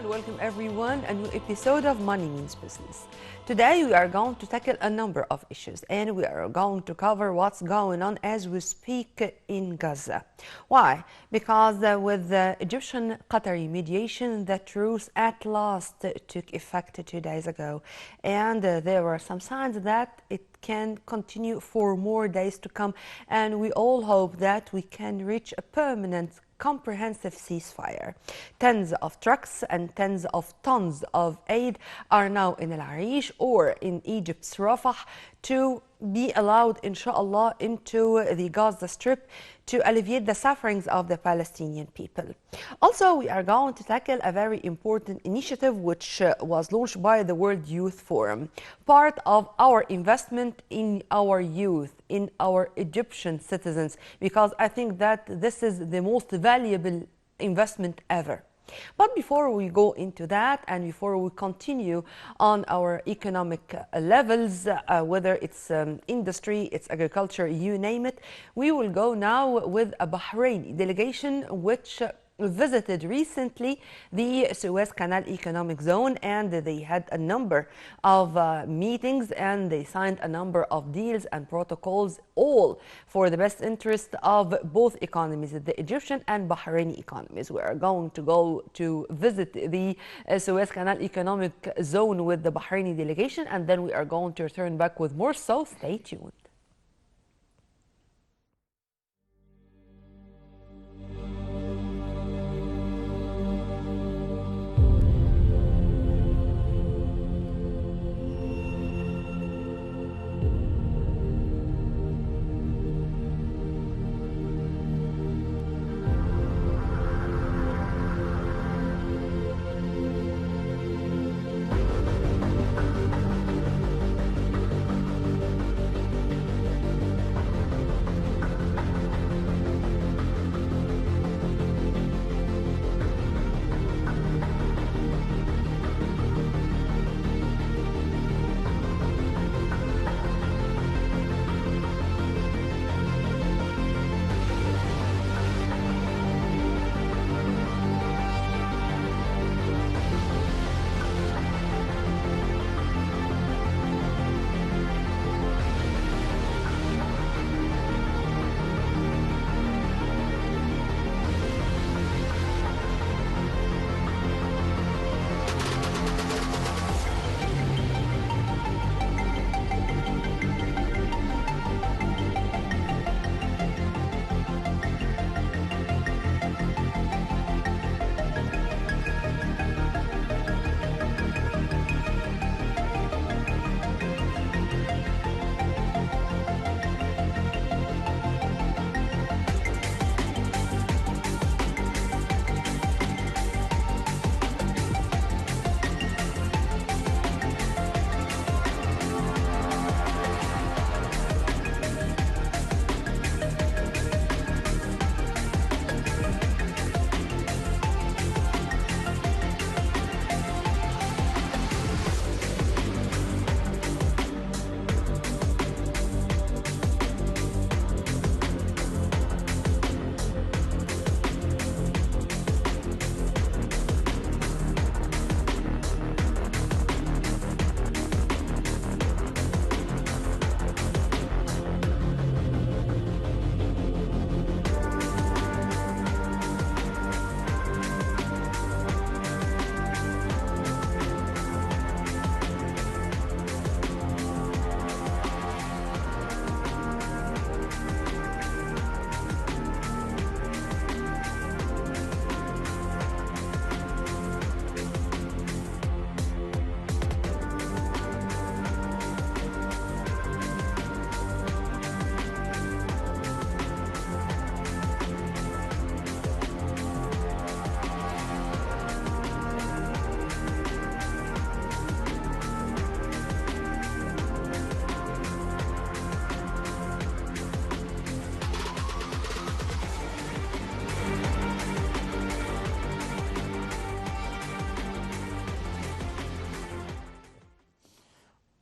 and welcome everyone a new episode of Money Means Business. Today we are going to tackle a number of issues and we are going to cover what's going on as we speak in Gaza. Why? Because with the Egyptian-Qatari mediation, the truce at last took effect 2 days ago, and there were some signs that it can continue for more days to come, and we all hope that we can reach a permanent comprehensive ceasefire. Tens of trucks and tens of tons of aid are now in Al Arish or in Egypt's Rafah to be allowed, inshallah, into the Gaza Strip to alleviate the sufferings of the Palestinian people. Also, we are going to tackle a very important initiative which was launched by the World Youth Forum, part of our investment in our youth, in our Egyptian citizens, because I think that this is the most valuable investment ever. But before we go into that and before we continue on our economic levels, whether it's industry, it's agriculture, you name it, we will go now with a Bahraini delegation which visited recently the Suez Canal Economic Zone, and they had a number of meetings and they signed a number of deals and protocols, all for the best interest of both economies, the Egyptian and Bahraini economies. We are going to go to visit the Suez Canal Economic Zone with the Bahraini delegation, and then we are going to return back with more, so stay tuned.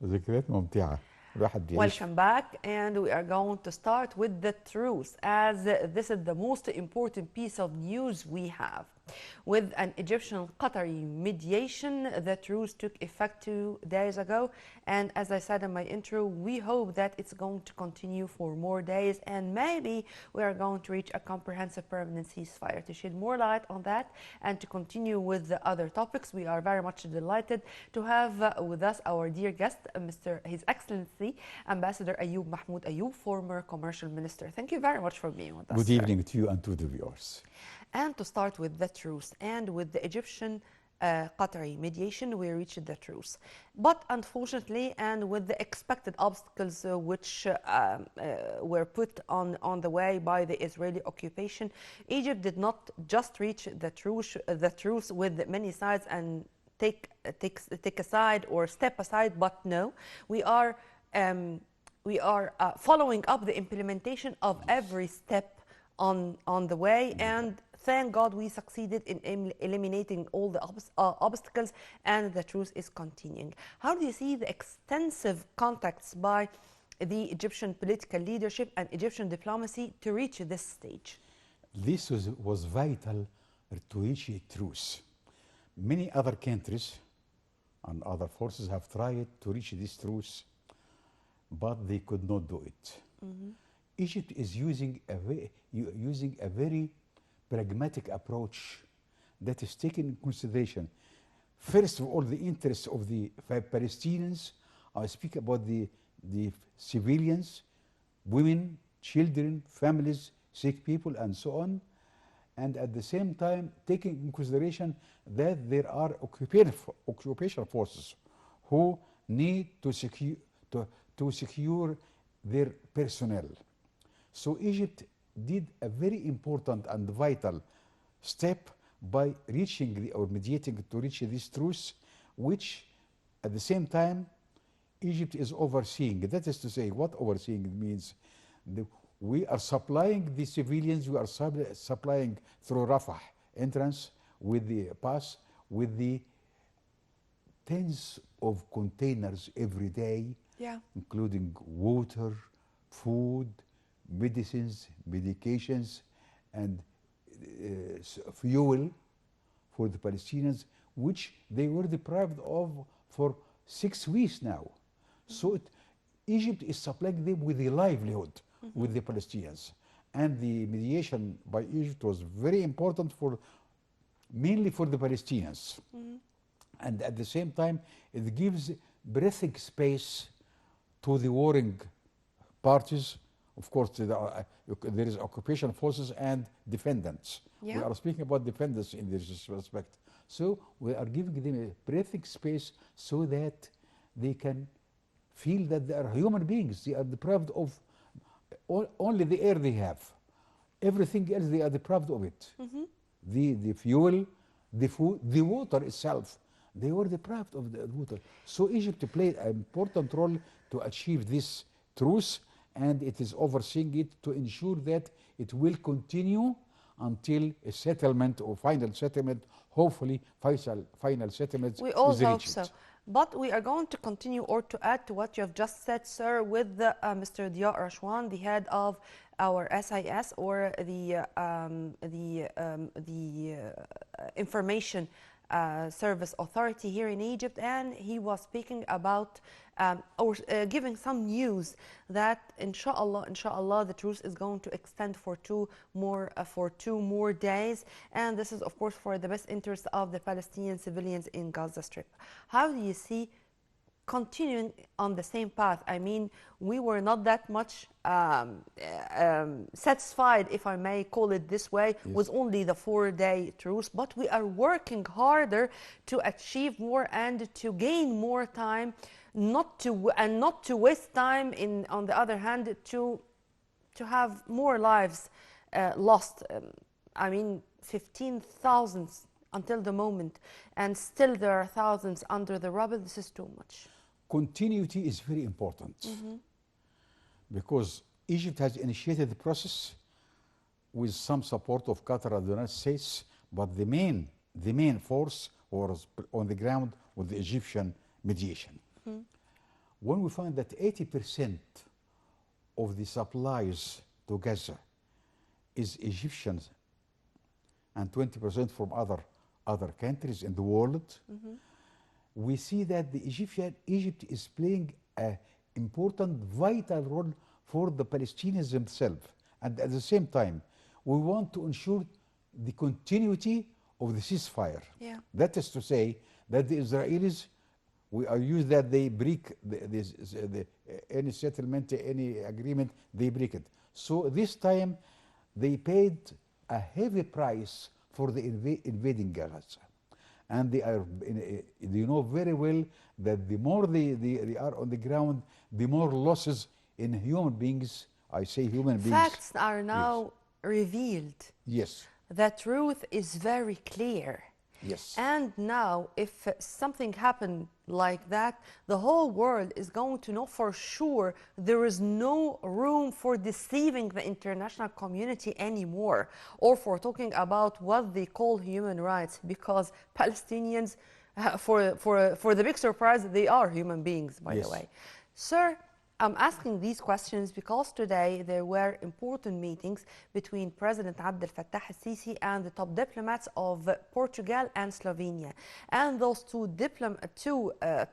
ذكريات ممتعة الواحد بيعيش. Welcome back, and we are going to start with the truth, as this is the most important piece of news we have. With an Egyptian-Qatari mediation, the truce took effect 2 days ago. And as I said in my intro, we hope that it's going to continue for more days, and maybe we are going to reach a comprehensive permanent ceasefire. To shed more light on that and to continue with the other topics, we are very much delighted to have with us our dear guest, His Excellency Ambassador Ayoub Mahmoud Ayoub, former commercial minister. Thank you very much for being with us. Good evening to you and to the viewers. And to start with the truce, and with the Egyptian Qatari mediation, we reached the truce. But unfortunately, and with the expected obstacles which were put on the way by the Israeli occupation, Egypt did not just reach the truce with many sides and take a side or step aside, but no, we are following up the implementation of every step on the way, and thank God we succeeded in eliminating all the obstacles, and the truce is continuing. How do you see the extensive contacts by the Egyptian political leadership and Egyptian diplomacy to reach this stage? This was vital to reach a truce. Many other countries and other forces have tried to reach this truce, but they could not do it. Mm-hmm. Egypt is using a very pragmatic approach that is taken in consideration. First of all, the interests of the Palestinians. I speak about the civilians, women, children, families, sick people, and so on. And at the same time, taking in consideration that there are occupational forces who need to secure their personnel. So Egypt did a very important and vital step by reaching or mediating to reach this truce, which at the same time Egypt is overseeing. That is to say, what overseeing means? We are supplying the civilians, we are supplying through Rafah entrance with the pass, with the tens of containers every day, including water, food, medicines, medications, and fuel for the Palestinians, which they were deprived of for 6 weeks now. Mm-hmm. So Egypt is supplying them with a livelihood, mm-hmm, with the Palestinians. And the mediation by Egypt was very important mainly for the Palestinians. Mm-hmm. And at the same time, it gives breathing space to the warring parties. Of course, there is occupation forces and defendants. Yeah. We are speaking about defendants in this respect. So we are giving them a breathing space so that they can feel that they are human beings. They are deprived of only the air they have. Everything else, they are deprived of it. Mm-hmm. The fuel, the food, the water itself. They were deprived of the water. So Egypt played an important role to achieve this truce, and it is overseeing it to ensure that it will continue until a settlement or final settlement, hopefully final settlement. We all hope so. But we are going to continue, or to add to what you have just said, sir, with Mr. Diya Rashwan, the head of our SIS, or the Information Service Authority here in Egypt, and he was speaking about giving some news that inshallah the truce is going to extend for two more days, and this is of course for the best interest of the Palestinian civilians in Gaza Strip. How do you see continuing on the same path? I mean, we were not that much satisfied, if I may call it this way, yes, with only the 4-day truce, but we are working harder to achieve more and to gain more time, not to waste time, on the other hand, to have more lives lost. I mean, 15,000 until the moment, and still there are thousands under the rubble. This is too much. Continuity is very important, mm-hmm, because Egypt has initiated the process with some support of Qatar and the United States, but the main force was on the ground with the Egyptian mediation. Mm-hmm. When we find that 80% of the supplies to Gaza is Egyptian, and 20% from other countries in the world, we see that Egypt is playing an important, vital role for the Palestinians themselves. And at the same time, we want to ensure the continuity of the ceasefire. Yeah. That is to say that the Israelis, we are used that they break any settlement, any agreement, they break it. So this time, they paid a heavy price for the invading Gaza. And they know very well that the more they are on the ground, the more losses in human beings. I say human beings. Facts are now revealed. Yes. The truth is very clear. Yes. And now, if something happened like that, the whole world is going to know for sure there is no room for deceiving the international community anymore, or for talking about what they call human rights, because Palestinians, for the big surprise, they are human beings, by the way. Sir, I'm asking these questions because today there were important meetings between President Abdel Fattah al-Sisi and the top diplomats of Portugal and Slovenia. And those two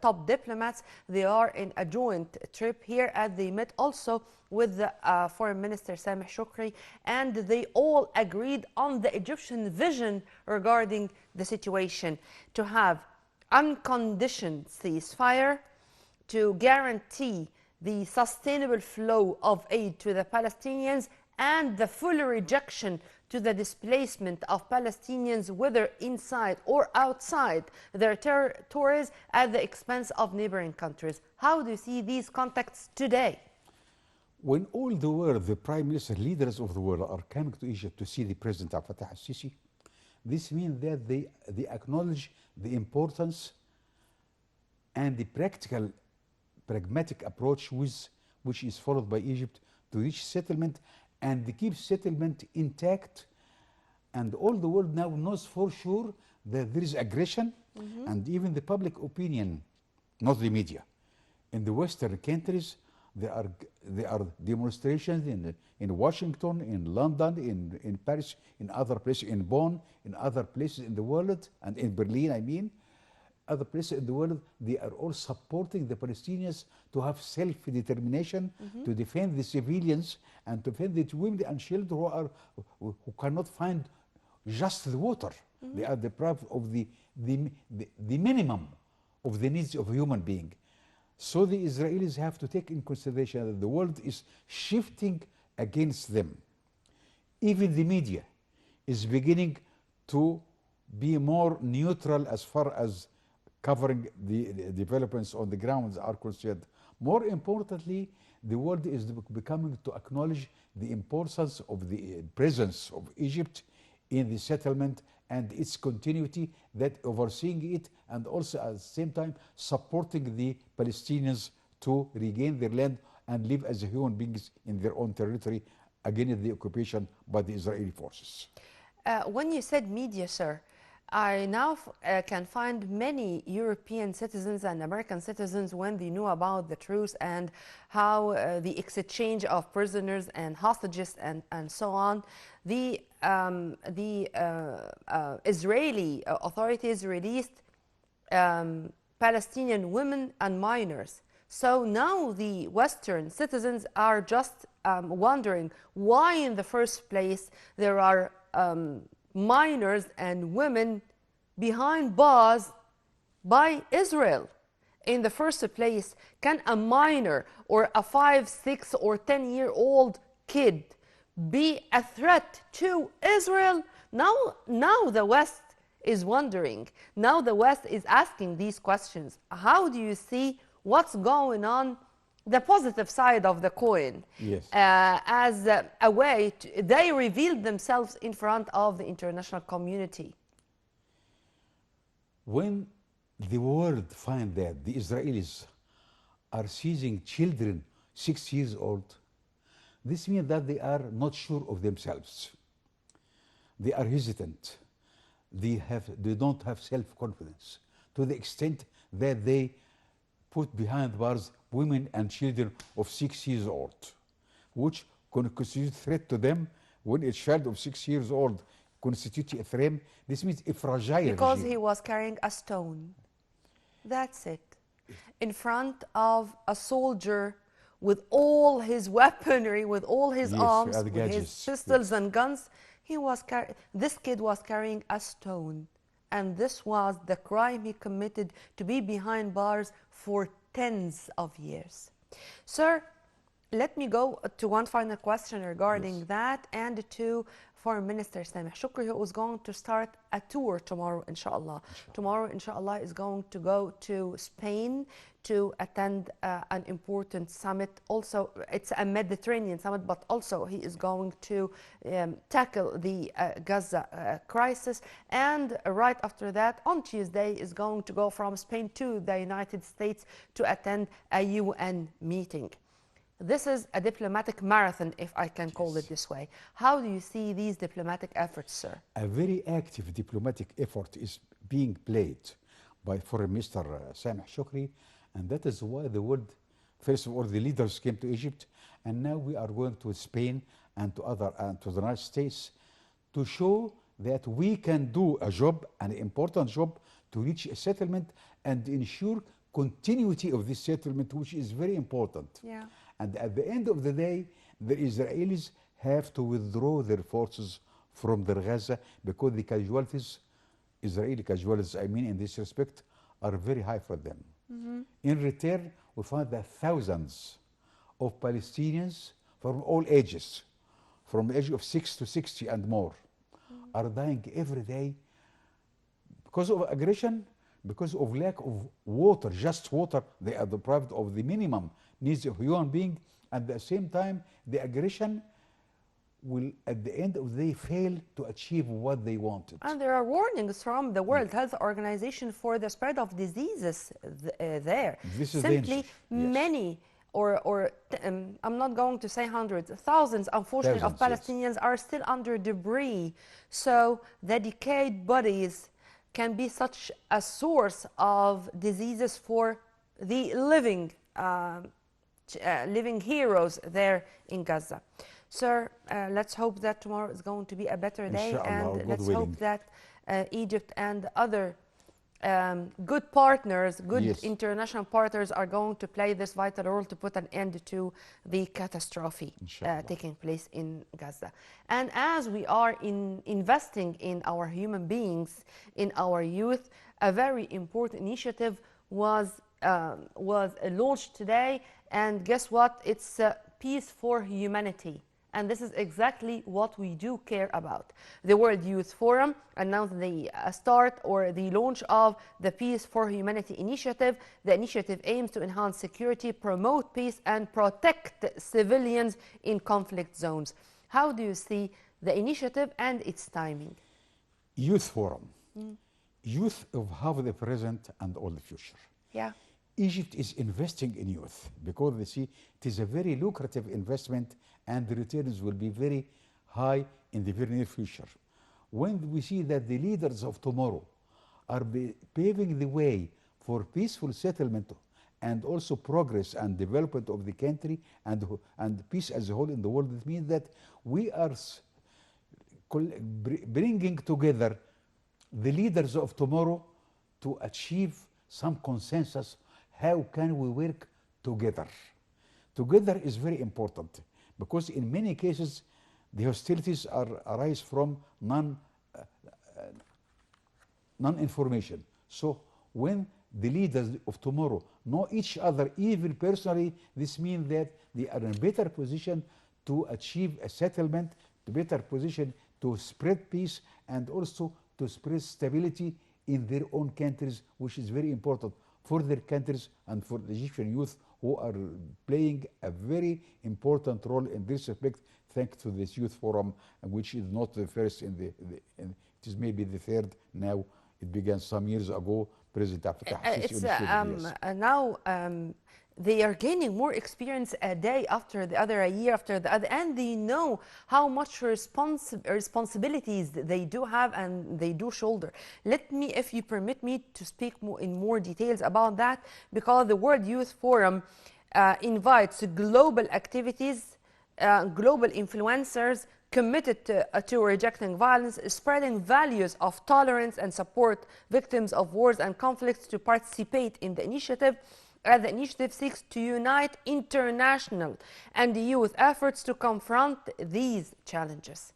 top diplomats, they are in a joint trip here, and they met also with the Foreign Minister Sameh Shoukry, and they all agreed on the Egyptian vision regarding the situation, to have unconditioned ceasefire, to guarantee the sustainable flow of aid to the Palestinians, and the full rejection to the displacement of Palestinians, whether inside or outside their territories, at the expense of neighboring countries. How do you see these contacts today? When all the world, the prime minister, leaders of the world are coming to Egypt to see the President Abdel Fattah al-Sisi, this means that they acknowledge the importance and the pragmatic approach which is followed by Egypt to reach settlement and keep settlement intact. And all the world now knows for sure that there is aggression, and even the public opinion, not the media. In the Western countries, there are demonstrations in Washington, in London, in Paris, in other places, in Bonn, in other places in the world, and in Berlin, I mean. Other places in the world, they are all supporting the Palestinians to have self-determination, to defend the civilians, and to defend the women and children who cannot find just the water. They are deprived of the minimum of the needs of a human being. So the Israelis have to take in consideration that the world is shifting against them. Even the media is beginning to be more neutral as far as covering the developments on the grounds are concerned. More importantly, the world is becoming to acknowledge the importance of the presence of Egypt in the settlement and its continuity, that overseeing it, and also at the same time supporting the Palestinians to regain their land and live as human beings in their own territory against the occupation by the Israeli forces. When you said media, sir, I now can find many European citizens and American citizens, when they knew about the truth and how the exchange of prisoners and hostages and so on, the Israeli authorities released Palestinian women and minors. So now the Western citizens are just wondering why in the first place there are minors and women behind bars by Israel. In the first place, can a minor or a 5, 6, or 10-year-old kid be a threat to Israel? Now the West is wondering. Now the West is asking these questions. How do you see what's going on, the positive side of the coin? Yes. As a way they revealed themselves in front of the international community. When the world finds that the Israelis are seizing children 6 years old, this means that they are not sure of themselves. They are hesitant. They don't have self-confidence, to the extent that they put behind bars women and children of 6 years old, which constitute threat to them. When a child of 6 years old constitute a frame. This means a fragile Because regime. he was carrying a stone. That's it. In front of a soldier with all his weaponry, with all his Yes, arms, and with his gadgets. pistols Yes. and guns, this kid was carrying a stone. And this was the crime he committed, to be behind bars for tens of years. Sir, let me go to one final question regarding Yes. that, and to Foreign Minister Sameh Shukri, who is going to start a tour tomorrow, inshallah. Tomorrow, inshallah, is going to go to Spain to attend an important summit. Also, it's a Mediterranean summit, but also he is going to tackle the Gaza crisis. And right after that, on Tuesday, is going to go from Spain to the United States to attend a UN meeting. This is a diplomatic marathon, if I can call it this way. How do you see these diplomatic efforts, sir? A very active diplomatic effort is being played by Foreign Minister Sameh Shukri, and that is why the world, first of all, the leaders came to Egypt, and now we are going to Spain and to the United States to show that we can do a job, an important job, to reach a settlement and ensure continuity of this settlement, which is very important. Yeah. And at the end of the day, the Israelis have to withdraw their forces from the Gaza because the casualties, Israeli casualties, I mean, in this respect, are very high for them. In return, we find that thousands of Palestinians from all ages, from the age of 6 to 60 and more, are dying every day because of aggression, because of lack of water, just water. They are deprived of the minimum needs of human being. At the same time, the aggression will, at the end of the day, fail to achieve what they wanted. And there are warnings from the World Health Organization for the spread of diseases there. This is Simply dangerous. Yes. many, I'm not going to say hundreds, thousands, unfortunately, of Thousands, Palestinians are still under debris. So the decayed bodies can be such a source of diseases for the living heroes there in Gaza. Sir, let's hope that tomorrow is going to be a better day, Inshallah, and God let's willing. hope that Egypt and other good partners, good Yes. international partners are going to play this vital role to put an end to the catastrophe Inshallah. taking place in Gaza. And as we are investing in our human beings, in our youth, a very important initiative was launched today, and guess what? It's Peace for Humanity. And this is exactly what we do care about. The World Youth Forum announced the start or the launch of the Peace for Humanity initiative. The initiative aims to enhance security, promote peace, and protect civilians in conflict zones. How do you see the initiative and its timing? Youth Forum. Youth of half the present and all the future. Yeah. Egypt is investing in youth because they see it is a very lucrative investment and the returns will be very high in the very near future. When we see that the leaders of tomorrow are paving the way for peaceful settlement and also progress and development of the country and peace as a whole in the world, it means that we are bringing together the leaders of tomorrow to achieve some consensus. How can we work together? Together is very important because in many cases the hostilities arise from non-information. So when the leaders of tomorrow know each other even personally, this means that they are in a better position to achieve a settlement, to better position to spread peace and also to spread stability in their own countries, which is very important for their countries and for the Egyptian youth who are playing a very important role in this respect, thanks to this youth forum, which is not the first it is maybe the third now. It began some years ago. President Abdel Fattah It's al-Sisi, yes. now they are gaining more experience a day after the other, a year after the other, and they know how much responsibilities they do have and they do shoulder. Let me, if you permit me, to speak in more details about that, because the World Youth Forum invites global activities global influencers committed to rejecting violence, spreading values of tolerance, and support victims of wars and conflicts to participate in the initiative. As the initiative seeks to unite international and youth efforts to confront these challenges.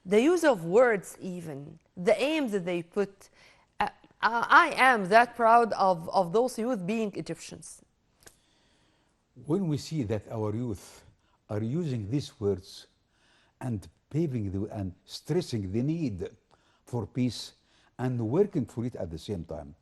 The use of words, even, the aims that they put, I am that proud of those youth being Egyptians. When we see that our youth are using these words and paving and stressing the need for peace and working for it at the same time.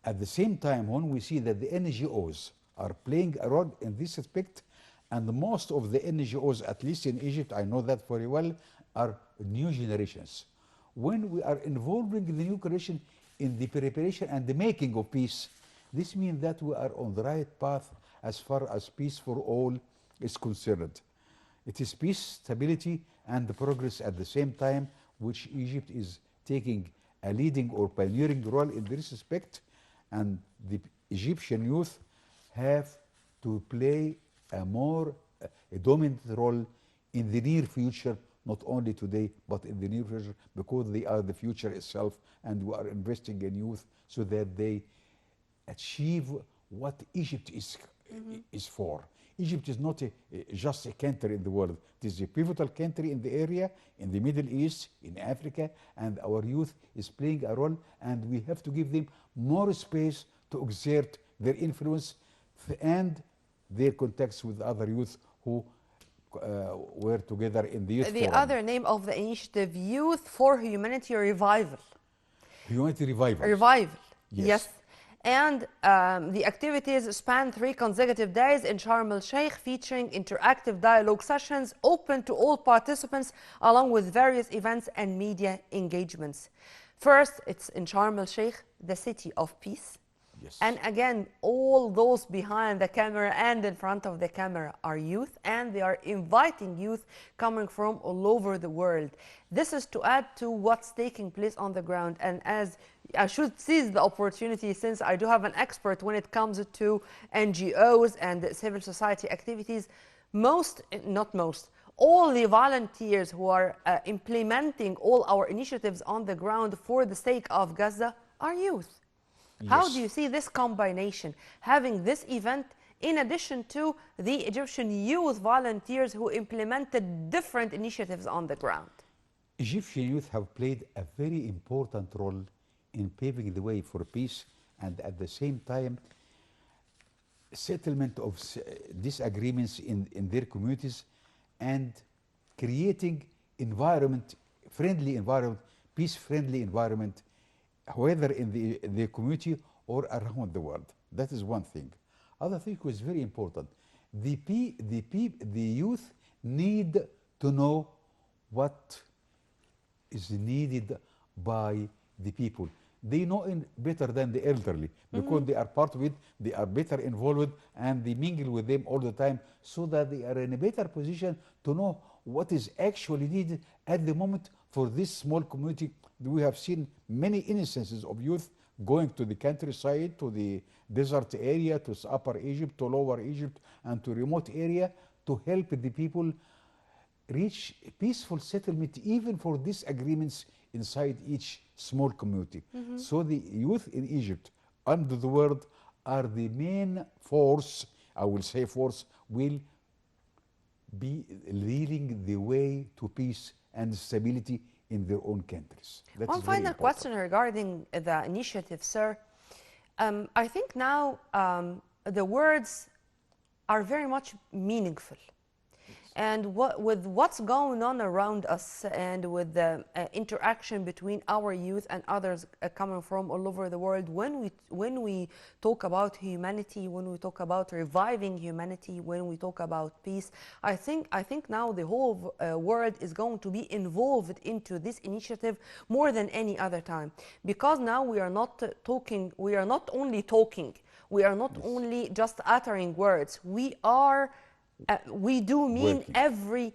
At the same time, when we see that the NGOs are playing a role in this aspect, and most of the NGOs, at least in Egypt, I know that very well, are new generations. When we are involving the new generation in the preparation and the making of peace, this means that we are on the right path as far as peace for all is concerned. It is peace, stability, and progress at the same time, which Egypt is taking a leading or pioneering role in this respect, and the Egyptian youth have to play a dominant role in the near future, not only today, but in the near future, because they are the future itself, and we are investing in youth so that they achieve what Egypt is for. Egypt is not just a country in the world. It is a pivotal country in the area, in the Middle East, in Africa, and our youth is playing a role, and we have to give them more space to exert their influence and their contacts with other youth who were together in the youth The forum. other name of the initiative, Youth for Humanity Revival. Humanity Revival. Revival, Yes. yes. And the activities span 3 consecutive days in Sharm el-Sheikh, featuring interactive dialogue sessions open to all participants, along with various events and media engagements. First, it's in Sharm el-Sheikh, the city of peace. Yes. And again, all those behind the camera and in front of the camera are youth, and they are inviting youth coming from all over the world. This is to add to what's taking place on the ground. And as I should seize the opportunity, since I do have an expert when it comes to NGOs and civil society activities, all the volunteers who are implementing all our initiatives on the ground for the sake of Gaza are youth. How Yes. do you see this combination, having this event in addition to the Egyptian youth volunteers who implemented different initiatives on the ground? Egyptian youth have played a very important role in paving the way for peace, and at the same time settlement of disagreements in their communities, and creating friendly environment, peace-friendly environment, whether in the community or around the world. That is one thing. Other thing was very important. The youth need to know what is needed by the people. They know better than the elderly, because they are part of it, they are better involved, and they mingle with them all the time, so that they are in a better position to know what is actually needed at the moment for this small community. We have seen many instances of youth going to the countryside, to the desert area, to Upper Egypt, to Lower Egypt, and to remote area to help the people reach peaceful settlement, even for disagreements inside each small community. So the youth in Egypt and the world are the main force, I will say force, will be leading the way to peace and stability in their own countries. That One is very final important. question regarding the initiative, sir. I think now the words are very much meaningful. And with what's going on around us, and with the interaction between our youth and others coming from all over the world, when we talk about humanity, when we talk about reviving humanity, when we talk about peace, I think now the whole world is going to be involved into this initiative more than any other time, because now we are not talking, we are not only talking, we are not only just uttering words, we do mean Working.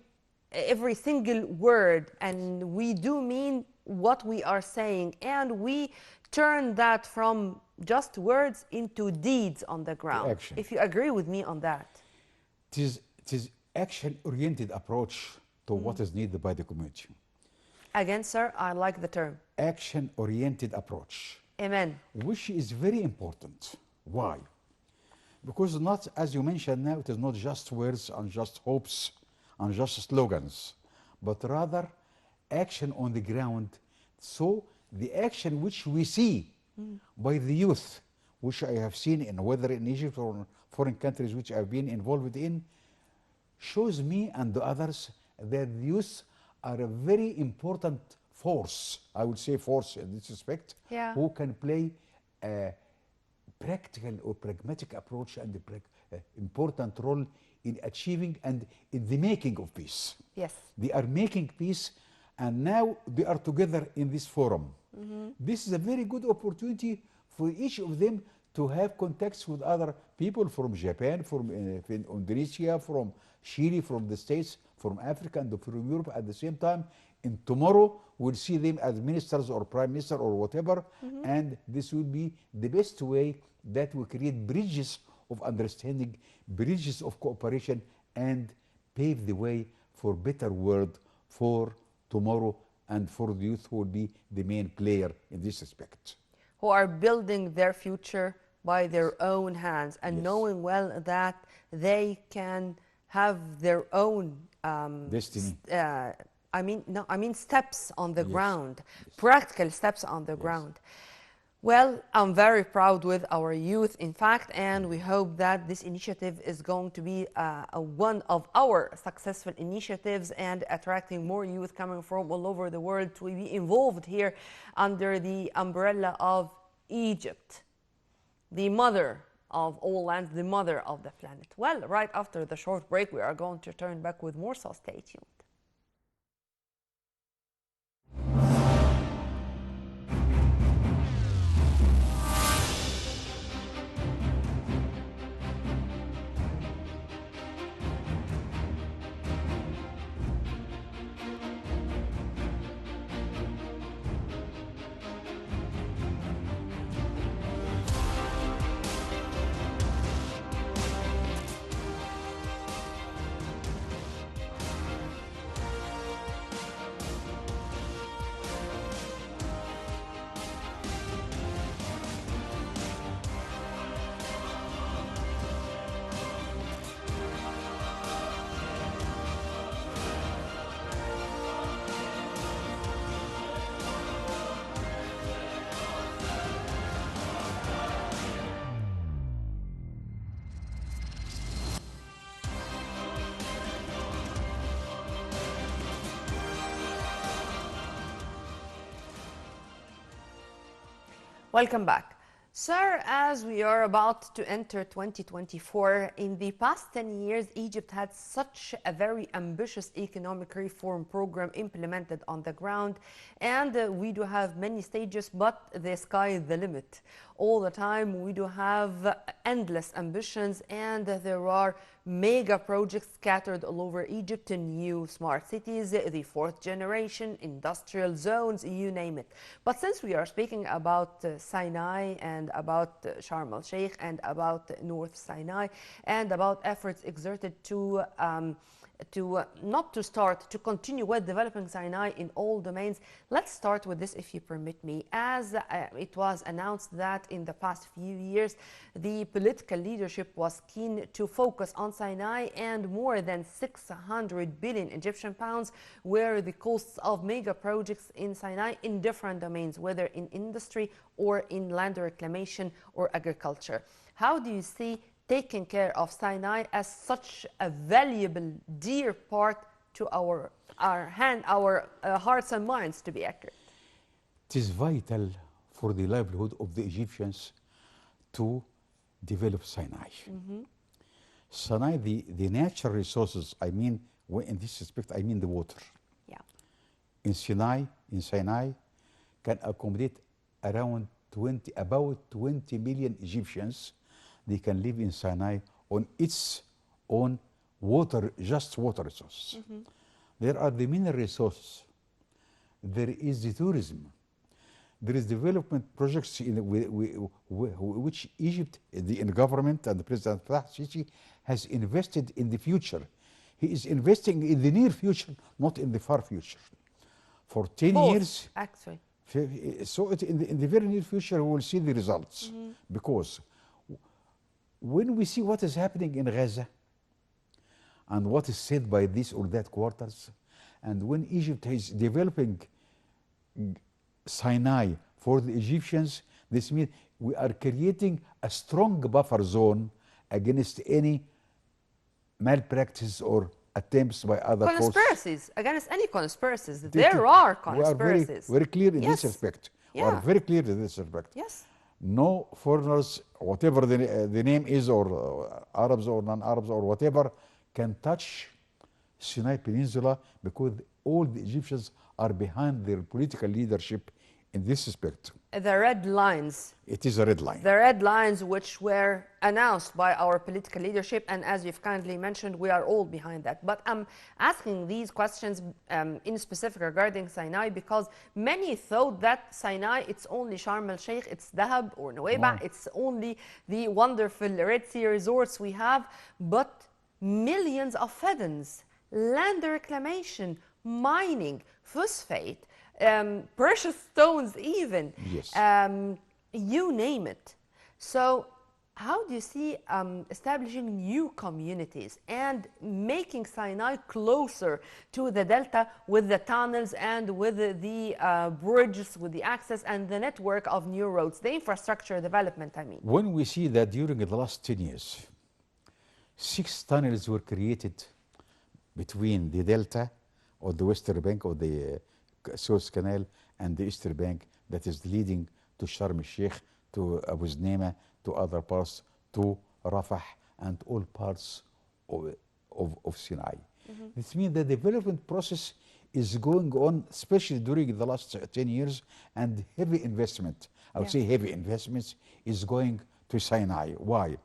every single word, and we do mean what we are saying, and we turn that from just words into deeds on the ground. action. If you agree with me on that. It is action-oriented approach to what is needed by the community. Again, sir, I like the term. Action-oriented approach, Amen. which is very important. Why? Because not, as you mentioned now, it is not just words and just hopes and just slogans, but rather action on the ground. So the action which we see by the youth, which I have seen in whether in Egypt or in foreign countries which I've been involved in, shows me and the others that the youth are a very important force, I would say force in this respect, Yeah. who can play a practical or pragmatic approach and important role in achieving and in the making of peace. Yes. They are making peace, and now they are together in this forum. This is a very good opportunity for each of them to have contacts with other people from Japan, from Indonesia, from Chile, from the States, from Africa, and from Europe at the same time. And tomorrow we'll see them as ministers or prime minister or whatever, and this will be the best way that we create bridges of understanding, bridges of cooperation, and pave the way for better world for tomorrow and for the youth who will be the main player in this respect. Who are building their future by their own hands and Yes. knowing well that they can have their own Destiny. I mean steps on the Yes. ground, practical steps on the ground. Well, I'm very proud with our youth, in fact, and we hope that this initiative is going to be one of our successful initiatives and attracting more youth coming from all over the world to be involved here under the umbrella of Egypt, the mother of all lands, the mother of the planet. Well, right after the short break, we are going to turn back with more, so stay tuned. Welcome back. Sir, as we are about to enter 2024, in the past 10 years, Egypt had such a very ambitious economic reform program implemented on the ground, and we do have many stages, but the sky is the limit. All the time, we do have endless ambitions, and there are mega projects scattered all over Egypt, new smart cities, the fourth generation, industrial zones, you name it. But since we are speaking about Sinai and about Sharm el-Sheikh and about North Sinai and about efforts exerted to continue with developing Sinai in all domains. Let's start with this, if you permit me. As it was announced that in the past few years, the political leadership was keen to focus on Sinai, and more than 600 billion Egyptian pounds were the costs of mega projects in Sinai in different domains, whether in industry or in land reclamation or agriculture. How do you see taking care of Sinai as such a valuable, dear part to our hearts and minds, to be accurate? It is vital for the livelihood of the Egyptians to develop Sinai. Sinai, the natural resources, I mean, in this respect, I mean the water. Yeah. In Sinai, can accommodate around about 20 million Egyptians. They can live in Sinai on its own water, just water resources. There are the mineral resources. There is the tourism. There is development projects in which Egypt, the government and the President Fattah Sisi has invested in the future. He is investing in the near future, not in the far future. For 10 Both, years, actually. so in the very near future, we will see the results. Because when we see what is happening in Gaza and what is said by this or that quarters, and when Egypt is developing Sinai for the Egyptians, this means we are creating a strong buffer zone against any malpractice or attempts by other forces. Conspiracies, against any conspiracies. They- There are We are very, conspiracies. very clear in this Yes. respect. We are Yeah. very clear in this respect. Yes. No foreigners, whatever the name is, or Arabs or non-Arabs or whatever, can touch Sinai Peninsula because all the Egyptians are behind their political leadership in this respect. The red lines. It is a red line. The red lines which were announced by our political leadership, and as you've kindly mentioned, we are all behind that. But I'm asking these questions in specific regarding Sinai because many thought that Sinai, it's only Sharm el-Sheikh, it's Dahab or Nuweiba, No. it's only the wonderful Red Sea resorts we have, but millions of fedans, land reclamation, mining, phosphate, precious stones even, Yes. you name it. So how do you see establishing new communities and making Sinai closer to the delta with the tunnels and with the bridges, with the access and the network of new roads, the infrastructure development, I mean? When we see that during the last 10 years, 6 tunnels were created between the delta or the western bank of the Suez Canal and the eastern bank that is leading to Sharm el-Sheikh, to Abu Znema, to other parts, to Rafah, and all parts of Sinai. This means the development process is going on, especially during the last 10 years, and heavy investment, I would Yeah. say heavy investments, is going to Sinai. Why?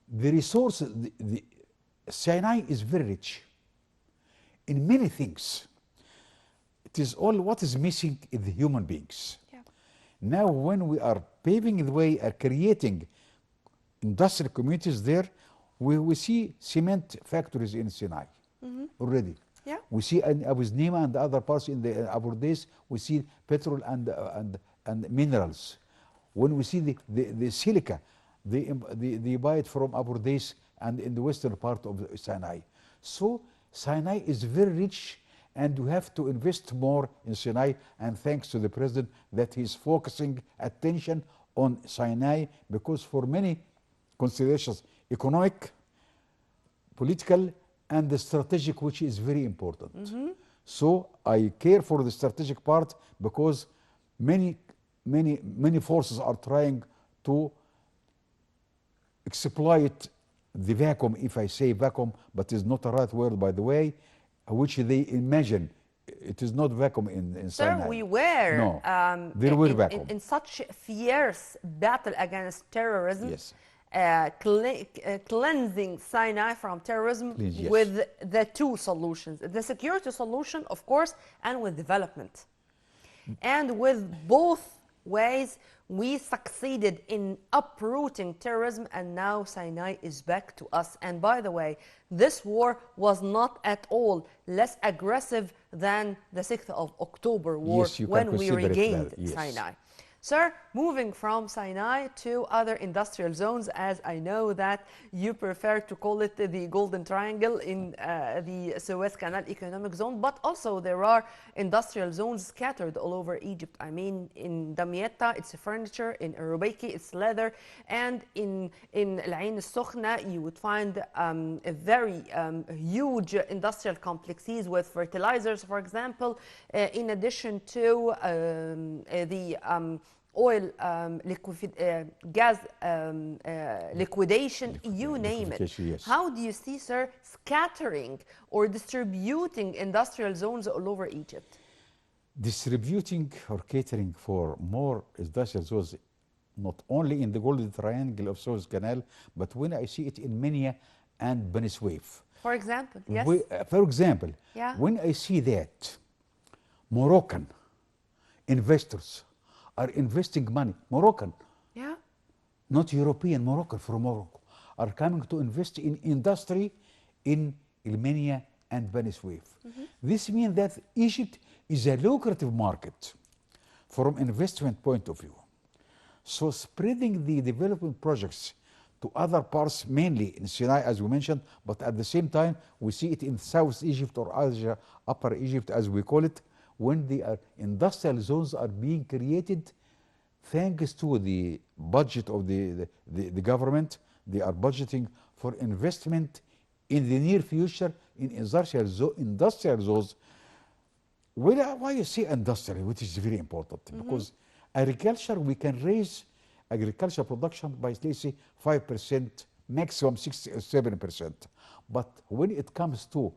The resource, Sinai is very rich in many things. It is all what is missing in the human beings. Yeah. Now, when we are paving the way, are creating industrial communities there, we see cement factories in Sinai already. Yeah. We see in Abu Znima and other parts in the Abu Days, we see petrol and minerals. When we see the silica, they buy it from Abu Days and in the western part of Sinai. So Sinai is very rich, and we have to invest more in Sinai, and thanks to the president that he's focusing attention on Sinai, because for many considerations, economic, political, and the strategic, which is very important. So I care for the strategic part because many forces are trying to exploit the vacuum, if I say vacuum, but it's not a right word, by the way, which they imagine. It is not vacuum in Sinai. Sir, we were No, there were vacuum. in such fierce battle against terrorism, Yes. cleansing Sinai from terrorism Yes. with the two solutions, the security solution, of course, and with development. And with both ways, we succeeded in uprooting terrorism, and now Sinai is back to us. And by the way, this war was not at all less aggressive than the 6th of October war Yes, you can when we consider it regained that, yes. Sinai. Sir, moving from Sinai to other industrial zones, as I know that you prefer to call it the Golden Triangle in the Suez Canal Economic Zone, but also there are industrial zones scattered all over Egypt. I mean, in Damietta, it's furniture, in Rubaiki, it's leather, and in Al Ain al-Sukhna, you would find a very huge industrial complexes with fertilizers, for example, in addition to the oil, gas liquidation, you name it. Liquefaction, yes. How do you see, sir, scattering or distributing industrial zones all over Egypt? Distributing or catering for more industrial zones, not only in the Golden Triangle of Suez Canal, but when I see it in Minya and Beni Suef. For example, yes? For example, Yeah. when I see that Moroccan investors are investing money, Moroccan, Yeah. not European, Moroccan from Morocco, are coming to invest in industry in Ilmenia, and Bani Suef. This means that Egypt is a lucrative market from investment point of view. So spreading the development projects to other parts, mainly in Sinai, as we mentioned, but at the same time, we see it in South Egypt or Asia, Upper Egypt, as we call it, when the industrial zones are being created, thanks to the budget of the government. They are budgeting for investment in the near future in industrial zones. Well, why you say industrial, which is very important, because agriculture, we can raise agriculture production by, let's say, 5%, maximum 6 or 7%. But when it comes to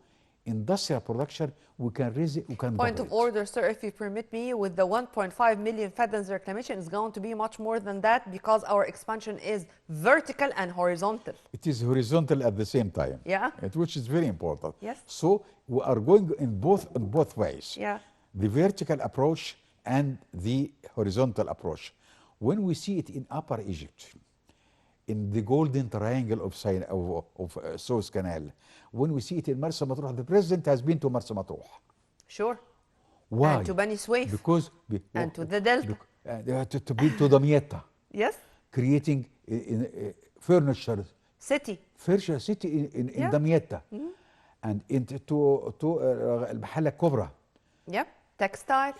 industrial production, we can raise it, we can Point double of it. order, sir, if you permit me, with the 1.5 million fedans reclamation, it's going to be much more than that because our expansion is vertical and horizontal. It is horizontal at the same time. Yeah. Which is very important. Yes. So we are going in both ways. Yeah. The vertical approach and the horizontal approach. When we see it in Upper Egypt, in the golden triangle of Suez Canal, when we see it in Marsa Matruh, the president has been to Marsa Matruh. Sure. Why? And to Bani Suef. Because and to the Delta. To be to Damietta, Yes. creating furniture City. city in Yeah. Damietta, and to Al Kubra Yep. Textile.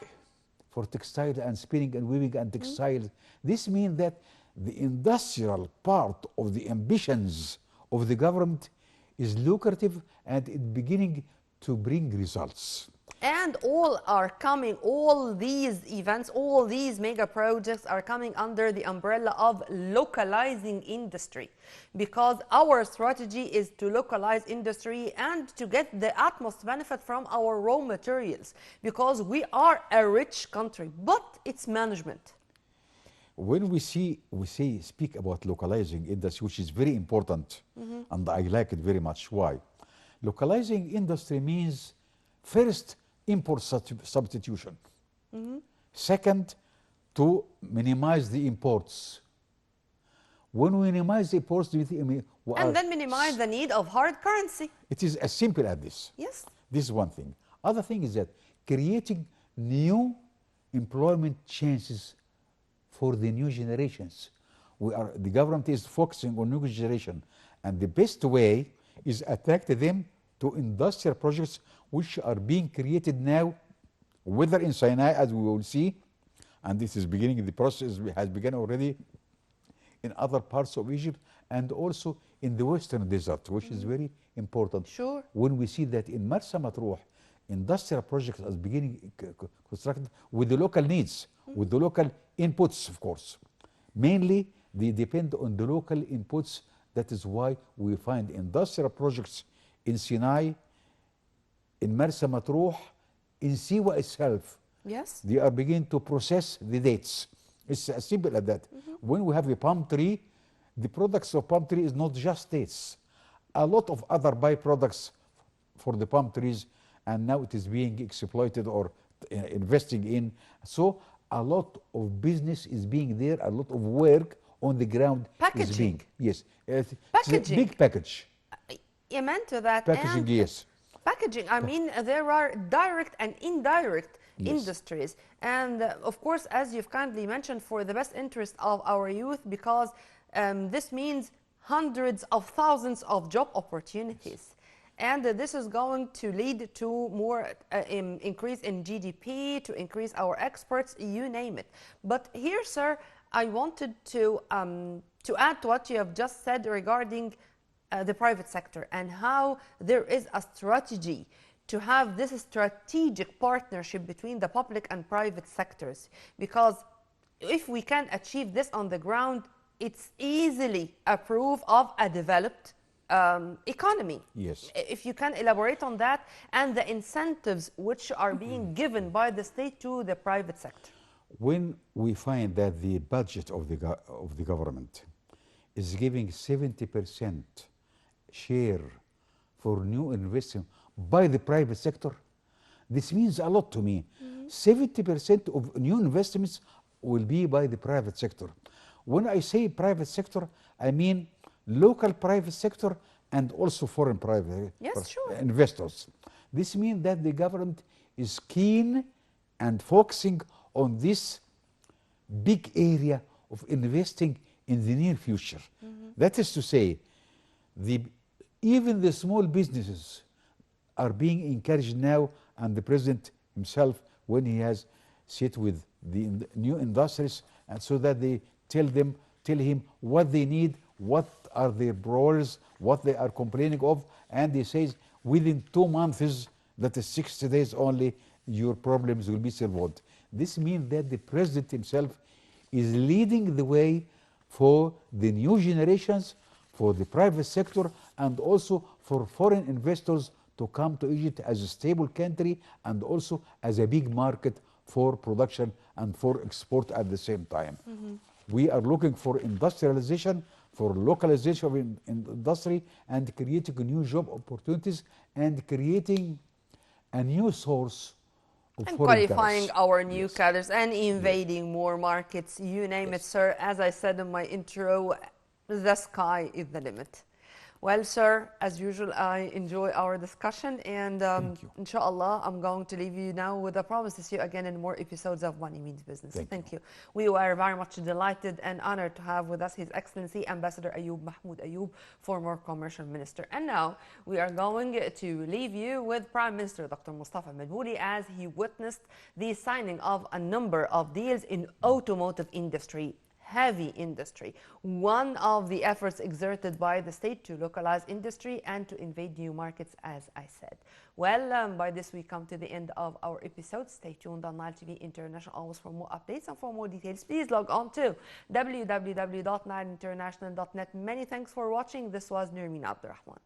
for textile and spinning and weaving and textiles. This means that the industrial part of the ambitions of the government is lucrative and it's beginning to bring results. And all are coming, all these events, all these mega projects are coming under the umbrella of localizing industry, because our strategy is to localize industry and to get the utmost benefit from our raw materials, because we are a rich country, but it's management. When we speak about localizing industry, which is very important, and I like it very much. Why? Localizing industry means, first, import substitution. Second, to minimize the imports. When we minimize the imports, And then minimize the need of hard currency. it is as simple as this. Yes. This is one thing. Other thing is that creating new employment chances for the new generations. The government is focusing on new generation, and the best way is attract them to industrial projects which are being created now, whether in Sinai, as we will see, and this is beginning, the process has begun already in other parts of Egypt, and also in the Western Desert, which is very important. Sure. When we see that in Marsa Matruh, industrial projects are beginning constructed with the local needs, with the local inputs, of course. Mainly, they depend on the local inputs. That is why we find industrial projects in Sinai, in Marsa Matruh, in Siwa itself. Yes. They are beginning to process the dates. It's as simple as that. When we have the palm tree, the products of palm tree is not just dates. A lot of other byproducts for the palm trees, and now it is being exploited or investing in. So a lot of business is being there, a lot of work on the ground is being. Yes. It's Packaging. a big package. Amen to that. Packaging, and yes. Packaging, I mean, there are direct and indirect industries. And of course, as you've kindly mentioned, for the best interest of our youth, because this means hundreds of thousands of job opportunities. And this is going to lead to more increase in GDP, to increase our exports, you name it. But here, sir, I wanted to add to what you have just said regarding the private sector and how there is a strategy to have this strategic partnership between the public and private sectors. Because if we can achieve this on the ground, it's easily a proof of a developed economy. Yes. If you can elaborate on that and the incentives which are being given by the state to the private sector. When we find that the budget of the government is giving 70% share for new investment by the private sector, this means a lot to me. 70% of new investments will be by the private sector. When I say private sector, I mean local private sector and also foreign private Yes, sure. investors. This means that the government is keen and focusing on this big area of investing in the near future. That is to say, the, even the small businesses are being encouraged now, and the president himself, when he has sit with the new industries, and so that they tell him what they need, what are their problems, what they are complaining of, and he says within 2 months, that is 60 days only, your problems will be solved. This means that the president himself is leading the way for the new generations, for the private sector, and also for foreign investors to come to Egypt as a stable country and also as a big market for production and for export at the same time. We are looking for industrialization, for localization of industry, and creating new job opportunities and creating a new source of And foreign qualifying tariffs. our new Yes. cadres and Yes. invading more markets, you name it, Yes. sir. As I said in my intro, the sky is the limit. Well, sir, as usual, I enjoy our discussion, and Thank you. inshallah, I'm going to leave you now with a promise to see you again in more episodes of Money Means Business. Thank Thank you. you. We were very much delighted and honored to have with us His Excellency Ambassador Ayoub Mahmoud Ayoub, former commercial minister. And now we are going to leave you with Prime Minister Dr. Mustafa Madbouli as he witnessed the signing of a number of deals in automotive industry, heavy industry, one of the efforts exerted by the state to localize industry and to invade new markets, as I said. Well, by this we come to the end of our episode. Stay tuned on Nile TV International always for more updates, and for more details, please log on to www.nileinternational.net. Many thanks for watching. This was Nurmeen Abdurrahman.